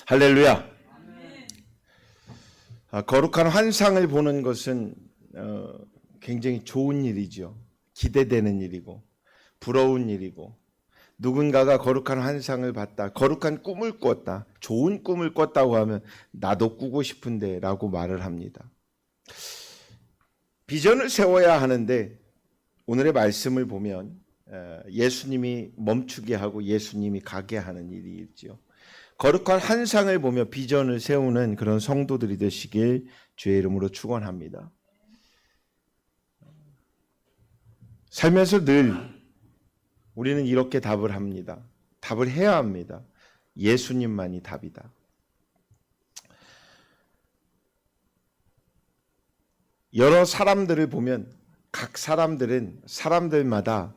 할렐루야. 거룩한 환상을 보는 것은 굉장히 좋은 일이죠. 기대되는 일이고 부러운 일이고, 누군가가 거룩한 환상을 봤다, 거룩한 꿈을 꿨다, 좋은 꿈을 꿨다고 하면 나도 꾸고 싶은데 라고 말을 합니다. 비전을 세워야 하는데 오늘의 말씀을 보면 예수님이 멈추게 하고 예수님이 가게 하는 일이 있죠. 거룩한 환상을 보며 비전을 세우는 그런 성도들이 되시길 주의 이름으로 축원합니다. 살면서 늘 우리는 이렇게 답을 합니다. 답을 해야 합니다. 예수님만이 답이다. 여러 사람들을 보면 각 사람들은 사람들마다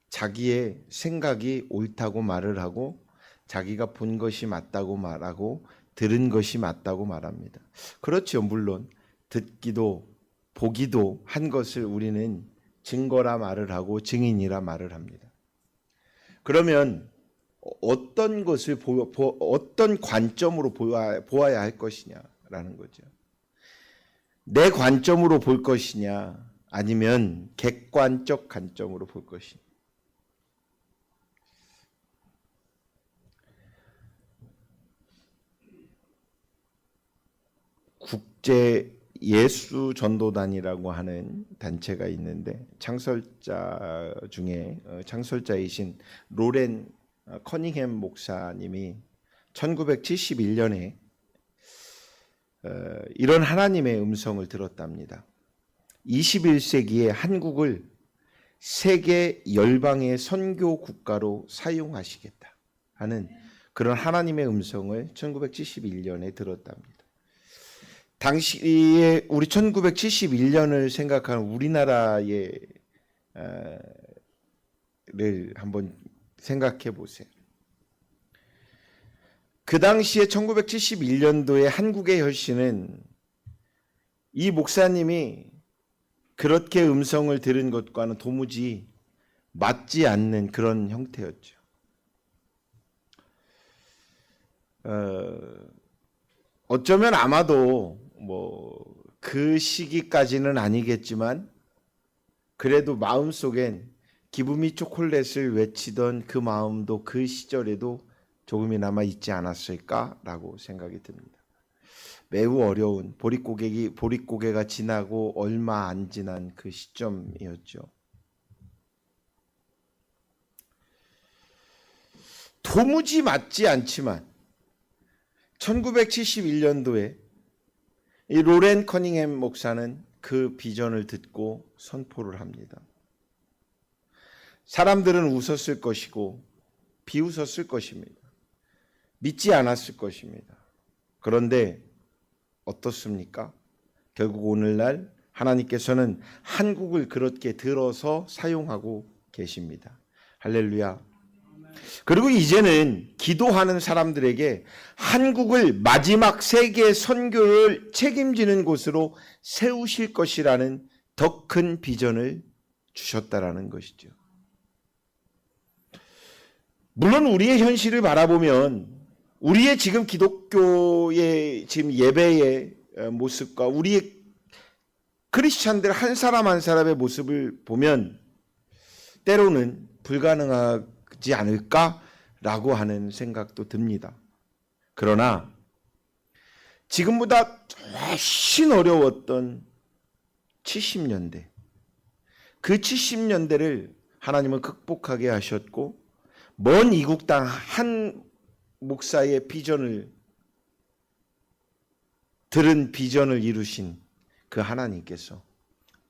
자기의 생각이 옳다고 말을 하고, 자기가 본 것이 맞다고 말하고 들은 것이 맞다고 말합니다. 그렇죠. 물론 듣기도 보기도 한 것을 우리는 증거라 말을 하고 증인이라 말을 합니다. 그러면 어떤 것을 어떤 관점으로 보아야 할 것이냐라는 거죠. 내 관점으로 볼 것이냐, 아니면 객관적 관점으로 볼 것이냐. 국제 예수 전도단이라고 하는 단체가 있는데, 창설자 중에 창설자이신 로렌 커닝햄 목사님이 1971년에 이런 하나님의 음성을 들었답니다. 21세기에 한국을 세계 열방의 선교 국가로 사용하시겠다 하는 그런 하나님의 음성을 1971년에 들었답니다. 당시에 우리 1971년을 생각하는 우리나라의 를 한번 생각해 보세요. 그 당시에 1971년도에 한국의 혈신은 이 목사님이 그렇게 음성을 들은 것과는 도무지 맞지 않는 그런 형태였죠. 어쩌면 아마도 그 시기까지는 아니겠지만 그래도 마음속엔 기분이 초콜릿을 외치던 그 마음도 그 시절에도 조금이나마 있지 않았을까라고 생각이 듭니다. 매우 어려운 보릿고개가 지나고 얼마 안 지난 그 시점이었죠. 도무지 맞지 않지만 1971년도에 이 로렌 커닝햄 목사는 그 비전을 듣고 선포를 합니다. 사람들은 웃었을 것이고 비웃었을 것입니다. 믿지 않았을 것입니다. 그런데 어떻습니까? 결국 오늘날 하나님께서는 한국을 그렇게 들어서 사용하고 계십니다. 할렐루야. 그리고 이제는 기도하는 사람들에게 한국을 마지막 세계 선교를 책임지는 곳으로 세우실 것이라는 더 큰 비전을 주셨다라는 것이죠. 물론 우리의 현실을 바라보면 우리의 지금 기독교의 지금 예배의 모습과 우리의 크리스찬들 한 사람 한 사람의 모습을 보면 때로는 불가능하지 않을까라고 하는 생각도 듭니다. 그러나 지금보다 훨씬 어려웠던 70년대, 그 70년대를 하나님은 극복하게 하셨고, 먼 이국 땅 한 목사의 비전을 들은 비전을 이루신 그 하나님께서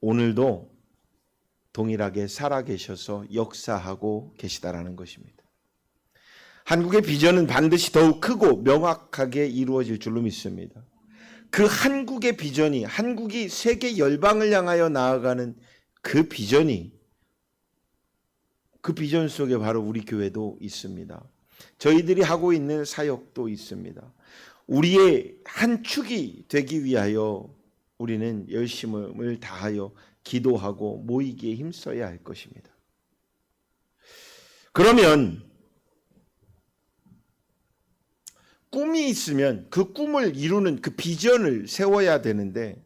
오늘도 동일하게 살아계셔서 역사하고 계시다라는 것입니다. 한국의 비전은 반드시 더욱 크고 명확하게 이루어질 줄로 믿습니다. 그 한국의 비전이, 한국이 세계 열방을 향하여 나아가는 그 비전이, 그 비전 속에 바로 우리 교회도 있습니다. 저희들이 하고 있는 사역도 있습니다. 우리의 한 축이 되기 위하여 우리는 열심을 다하여 기도하고 모이기에 힘써야 할 것입니다. 그러면 꿈이 있으면 그 꿈을 이루는 그 비전을 세워야 되는데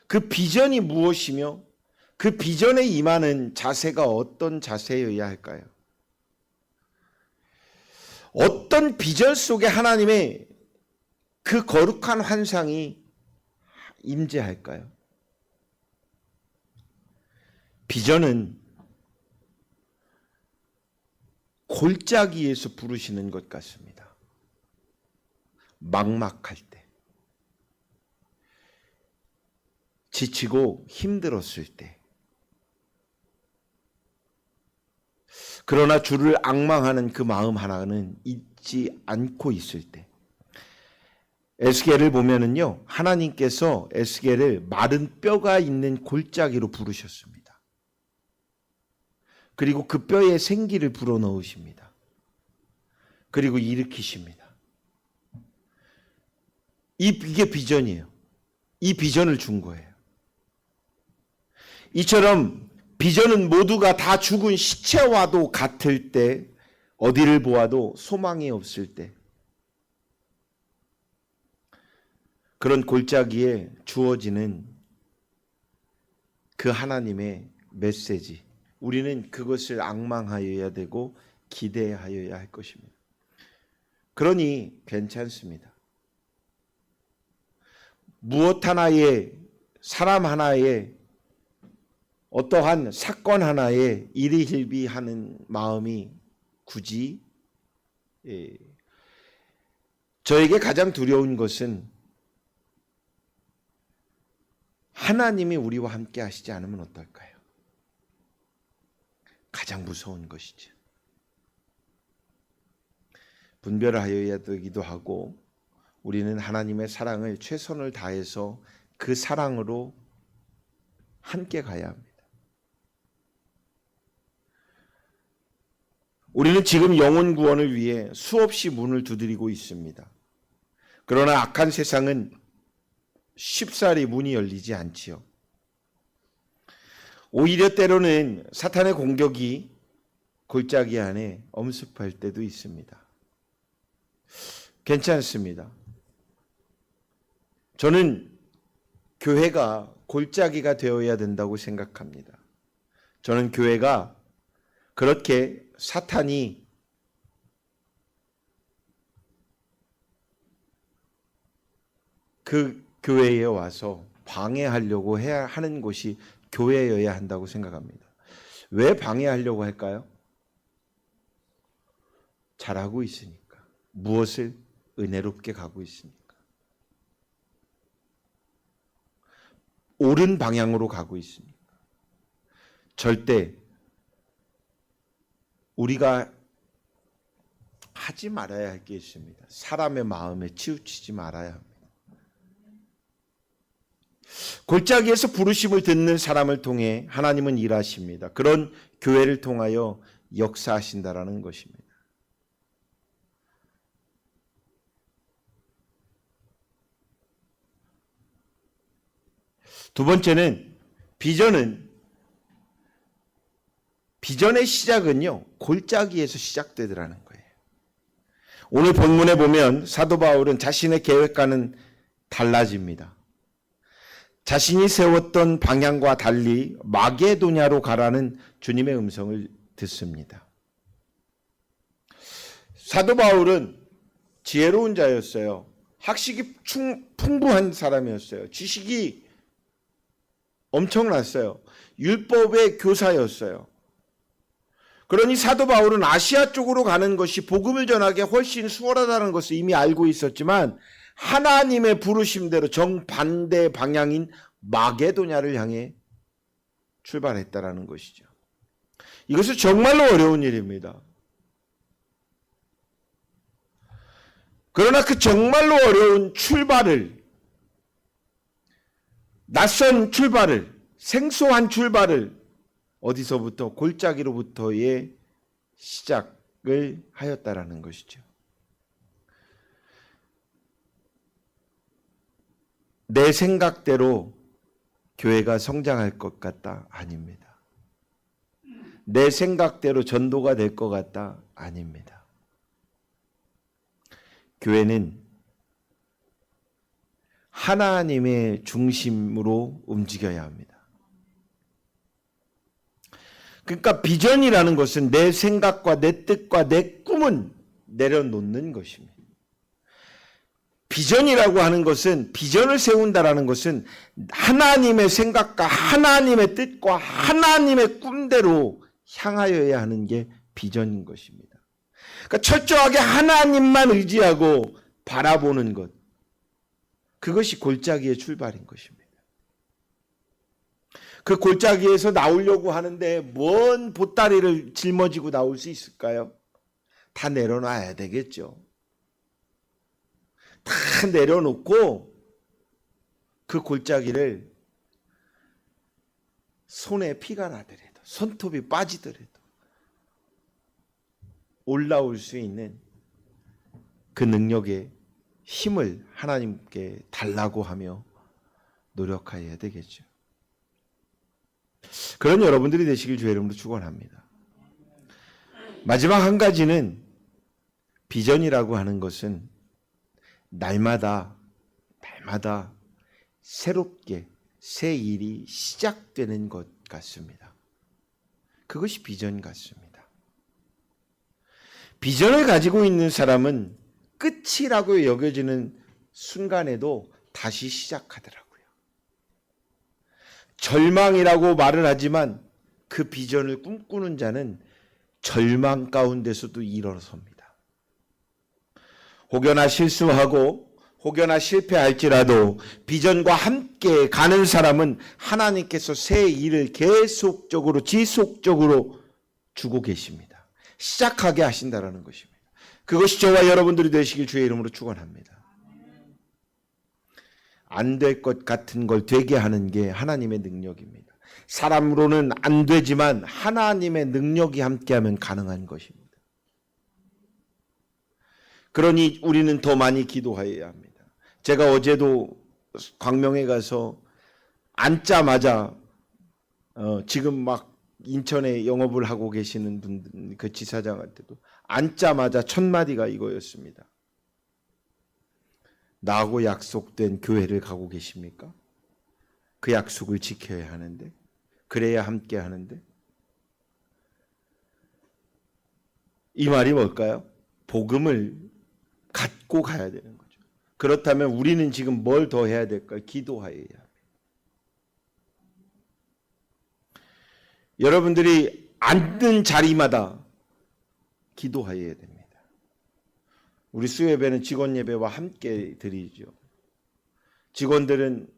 그 비전이 무엇이며 그 비전에 임하는 자세가 어떤 자세여야 할까요? 어떤 비전 속에 하나님의 그 거룩한 환상이 임재할까요? 비전은 골짜기에서 부르시는 것 같습니다. 막막할 때, 지치고 힘들었을 때, 그러나 주를 앙망하는 그 마음 하나는 잊지 않고 있을 때, 에스겔을 보면은요, 하나님께서 에스겔을 마른 뼈가 있는 골짜기로 부르셨습니다. 그리고 그 뼈에 생기를 불어넣으십니다. 그리고 일으키십니다. 이게 비전이에요. 이 비전을 준 거예요. 이처럼 비전은 모두가 다 죽은 시체와도 같을 때, 어디를 보아도 소망이 없을 때, 그런 골짜기에 주어지는 그 하나님의 메시지, 우리는 그것을 앙망하여야 되고 기대하여야 할 것입니다. 그러니 괜찮습니다. 무엇 하나에, 사람 하나에, 어떠한 사건 하나에 일희일비하는 마음이 굳이, 저에게 가장 두려운 것은 하나님이 우리와 함께 하시지 않으면 어떨까요? 가장 무서운 것이죠. 분별하여야 되기도 하고, 우리는 하나님의 사랑을 최선을 다해서 그 사랑으로 함께 가야 합니다. 우리는 지금 영혼 구원을 위해 수없이 문을 두드리고 있습니다. 그러나 악한 세상은 쉽사리 문이 열리지 않지요. 오히려 때로는 사탄의 공격이 골짜기 안에 엄습할 때도 있습니다. 괜찮습니다. 저는 교회가 골짜기가 되어야 된다고 생각합니다. 저는 교회가 그렇게 사탄이 그 교회에 와서 방해하려고 해야 하는 곳이 교회여야 한다고 생각합니다. 왜 방해하려고 할까요? 잘하고 있으니까. 무엇을? 은혜롭게 가고 있으니까. 옳은 방향으로 가고 있으니까. 절대 우리가 하지 말아야 할 게 있습니다. 사람의 마음에 치우치지 말아야 합니다. 골짜기에서 부르심을 듣는 사람을 통해 하나님은 일하십니다. 그런 교회를 통하여 역사하신다라는 것입니다. 두 번째는 비전의 시작은요, 골짜기에서 시작되더라는 거예요. 오늘 본문에 보면 사도 바울은 자신의 계획과는 달라집니다. 자신이 세웠던 방향과 달리 마게도냐로 가라는 주님의 음성을 듣습니다. 사도 바울은 지혜로운 자였어요. 학식이 풍부한 사람이었어요. 지식이 엄청났어요. 율법의 교사였어요. 그러니 사도 바울은 아시아 쪽으로 가는 것이 복음을 전하기에 훨씬 수월하다는 것을 이미 알고 있었지만 하나님의 부르심대로 정반대 방향인 마게도냐를 향해 출발했다라는 것이죠. 이것은 정말로 어려운 일입니다. 그러나 그 정말로 어려운 출발을, 낯선 출발을, 생소한 출발을 어디서부터? 골짜기로부터의 시작을 하였다라는 것이죠. 내 생각대로 교회가 성장할 것 같다? 아닙니다. 내 생각대로 전도가 될 것 같다? 아닙니다. 교회는 하나님의 중심으로 움직여야 합니다. 그러니까 비전이라는 것은 내 생각과 내 뜻과 내 꿈은 내려놓는 것입니다. 비전이라고 하는 것은, 비전을 세운다라는 것은 하나님의 생각과 하나님의 뜻과 하나님의 꿈대로 향하여야 하는 게 비전인 것입니다. 그러니까 철저하게 하나님만 의지하고 바라보는 것, 그것이 골짜기의 출발인 것입니다. 그 골짜기에서 나오려고 하는데 뭔 보따리를 짊어지고 나올 수 있을까요? 다 내려놔야 되겠죠. 다 내려놓고 그 골짜기를 손에 피가 나더라도, 손톱이 빠지더라도 올라올 수 있는 그 능력의 힘을 하나님께 달라고 하며 노력해야 되겠죠. 그런 여러분들이 되시길 주의 이름으로 축원합니다. 마지막 한 가지는, 비전이라고 하는 것은 날마다 새롭게 새 일이 시작되는 것 같습니다. 그것이 비전 같습니다. 비전을 가지고 있는 사람은 끝이라고 여겨지는 순간에도 다시 시작하더라고요. 절망이라고 말을 하지만 그 비전을 꿈꾸는 자는 절망 가운데서도 일어섭니다. 혹여나 실수하고 혹여나 실패할지라도 비전과 함께 가는 사람은 하나님께서 새 일을 계속적으로 지속적으로 주고 계십니다. 시작하게 하신다라는 것입니다. 그것이 저와 여러분들이 되시길 주의 이름으로 축원합니다. 안 될 것 같은 걸 되게 하는 게 하나님의 능력입니다. 사람으로는 안 되지만 하나님의 능력이 함께하면 가능한 것입니다. 그러니 우리는 더 많이 기도해야 합니다. 제가 어제도 광명에 가서 앉자마자 지금 막 인천에 영업을 하고 계시는 분들, 그 지사장한테도 앉자마자 첫 마디가 이거였습니다. 나하고 약속된 교회를 가고 계십니까? 그 약속을 지켜야 하는데, 그래야 함께 하는데. 이 말이 뭘까요? 복음을 갖고 가야 되는 거죠. 그렇다면 우리는 지금 뭘 더 해야 될까요? 기도해야 합니다. 여러분들이 앉는 자리마다 기도해야 됩니다. 우리 수요예배는 직원 예배와 함께 드리죠. 직원들은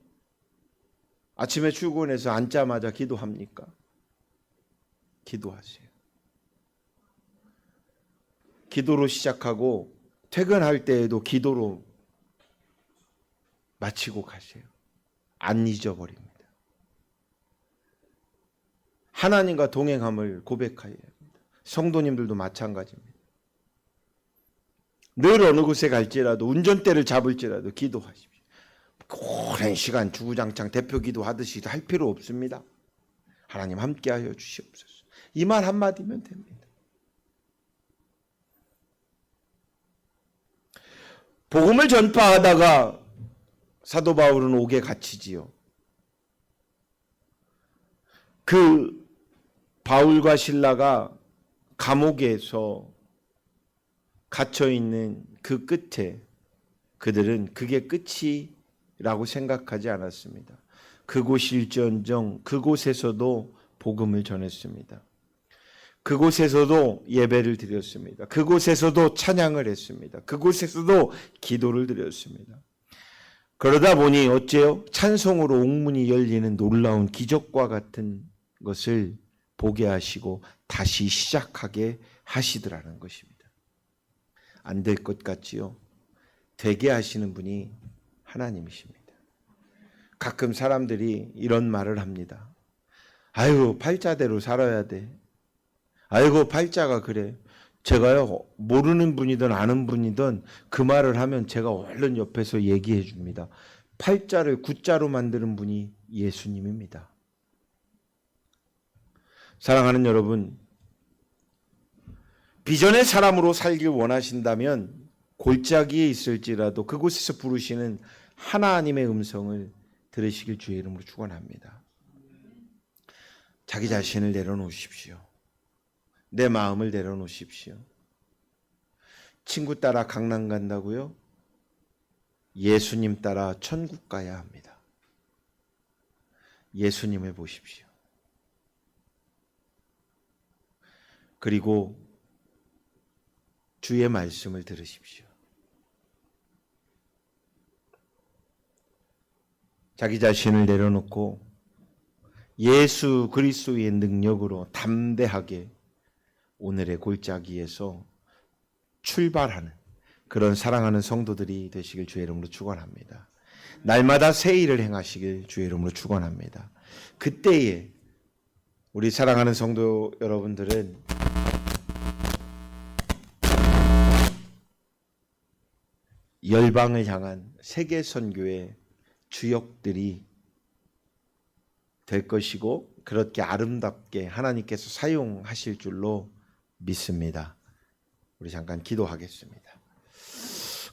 아침에 출근해서 앉자마자 기도합니까? 기도하세요. 기도로 시작하고 퇴근할 때에도 기도로 마치고 가세요. 안 잊어버립니다. 하나님과 동행함을 고백해야 합니다. 성도님들도 마찬가지입니다. 늘 어느 곳에 갈지라도, 운전대를 잡을지라도 기도하십시오. 오랜 시간 주구장창 대표 기도하듯이 할 필요 없습니다. 하나님 함께하여 주시옵소서. 이 말 한마디면 됩니다. 복음을 전파하다가 사도 바울은 옥에 갇히지요. 그 바울과 실라가 감옥에서 갇혀있는 그 끝에 그들은 그게 끝이라고 생각하지 않았습니다. 그곳일지언정 그곳에서도 복음을 전했습니다. 그곳에서도 예배를 드렸습니다. 그곳에서도 찬양을 했습니다. 그곳에서도 기도를 드렸습니다. 그러다 보니 어째요? 찬송으로 옥문이 열리는 놀라운 기적과 같은 것을 보게 하시고 다시 시작하게 하시더라는 것입니다. 안 될 것 같지요? 되게 하시는 분이 하나님이십니다. 가끔 사람들이 이런 말을 합니다. 아유, 팔자대로 살아야 돼. 아이고, 팔자가 그래. 제가요, 모르는 분이든 아는 분이든 그 말을 하면 제가 얼른 옆에서 얘기해 줍니다. 팔자를 구자로 만드는 분이 예수님입니다. 사랑하는 여러분, 비전의 사람으로 살길 원하신다면 골짜기에 있을지라도 그곳에서 부르시는 하나님의 음성을 들으시길 주의 이름으로 축원합니다. 자기 자신을 내려놓으십시오. 내 마음을 내려놓으십시오. 친구 따라 강남 간다고요? 예수님 따라 천국 가야 합니다. 예수님을 보십시오. 그리고 주의 말씀을 들으십시오. 자기 자신을 내려놓고 예수 그리스도의 능력으로 담대하게 오늘의 골짜기에서 출발하는 그런 사랑하는 성도들이 되시길 주의 이름으로 축원합니다. 날마다 새 일을 행하시길 주의 이름으로 축원합니다. 그때에 우리 사랑하는 성도 여러분들은 열방을 향한 세계 선교의 주역들이 될 것이고 그렇게 아름답게 하나님께서 사용하실 줄로 믿습니다. 우리 잠깐 기도하겠습니다.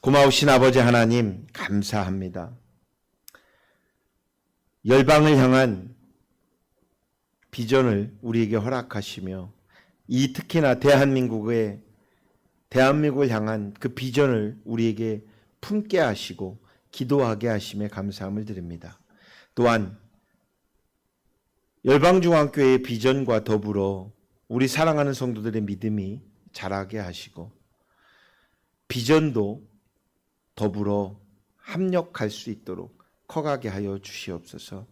고마우신 아버지 하나님 감사합니다. 열방을 향한 비전을 우리에게 허락하시며 이 특히나 대한민국을 향한 그 비전을 우리에게 품게 하시고 기도하게 하심에 감사함을 드립니다. 또한 열방중앙교회의 비전과 더불어 우리 사랑하는 성도들의 믿음이 자라게 하시고 비전도 더불어 합력할 수 있도록 커가게 하여 주시옵소서.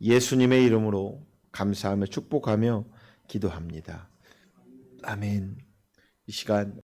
예수님의 이름으로 감사하며 축복하며 기도합니다. 아멘. 이 시간